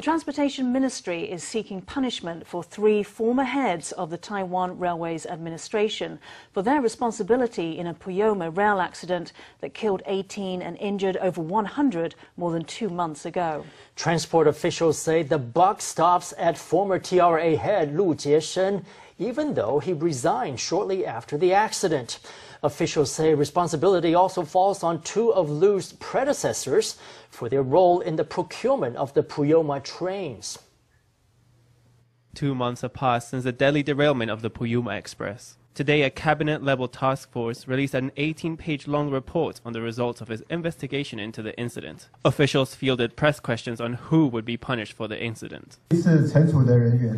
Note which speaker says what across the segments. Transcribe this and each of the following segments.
Speaker 1: The Transportation Ministry is seeking punishment for 3 former heads of the Taiwan Railways Administration for their responsibility in a Puyuma rail accident that killed 18 and injured over 100 more than 2 months ago.
Speaker 2: Transport officials say the buck stops at former TRA head Lu Chieh-shen, even though he resigned shortly after the accident. Officials say responsibility also falls on 2 of Lu's predecessors for their role in the procurement of the Puyuma trains.
Speaker 3: 2 months have passed since the deadly derailment of the Puyuma Express. Today, a cabinet-level task force released an 18-page-long report on the results of its investigation into the incident. Officials fielded press questions on who would be punished for the incident.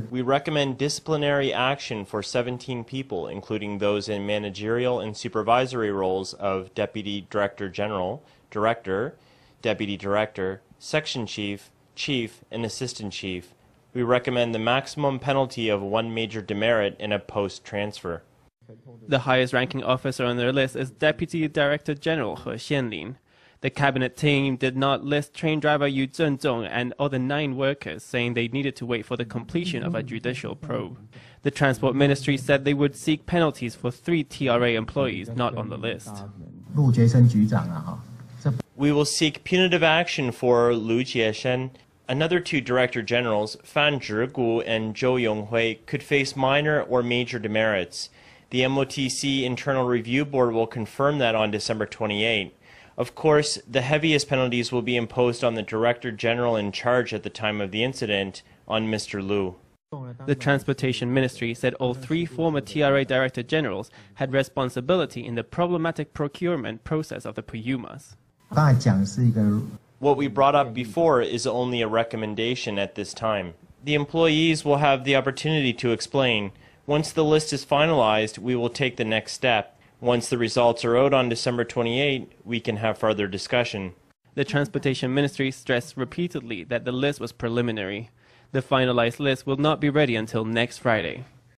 Speaker 4: We recommend disciplinary action for 17 people, including those in managerial and supervisory roles of Deputy Director-General, Director, Deputy Director, Section Chief, Chief, and Assistant Chief. We recommend the maximum penalty of 1 major demerit in a post-transfer.
Speaker 3: The highest-ranking officer on their list is Deputy Director-General Ho Hsien-lin. The cabinet team did not list train driver Yu Cheng-chung and other 9 workers, saying they needed to wait for the completion of a judicial probe. The Transport Ministry said they would seek penalties for 3 TRA employees not on the list.
Speaker 4: We will seek punitive action for Lu Chieh-shen. Another 2 Director Generals, Chih-ku and Chou Yung-hui, could face minor or major demerits. The MOTC Internal Review Board will confirm that on December 28. Of course, the heaviest penalties will be imposed on the Director General in charge at the time of the incident, on Mr. Lu.
Speaker 3: The Transportation Ministry said all 3 former TRA Director Generals had responsibility in the problematic procurement process of the Puyumas.
Speaker 4: What we brought up before is only a recommendation at this time. The employees will have the opportunity to explain. Once the list is finalized, we will take the next step. Once the results are out on December 28, we can have further discussion.
Speaker 3: The Transportation Ministry stressed repeatedly that the list was preliminary. The finalized list will not be ready until next Friday.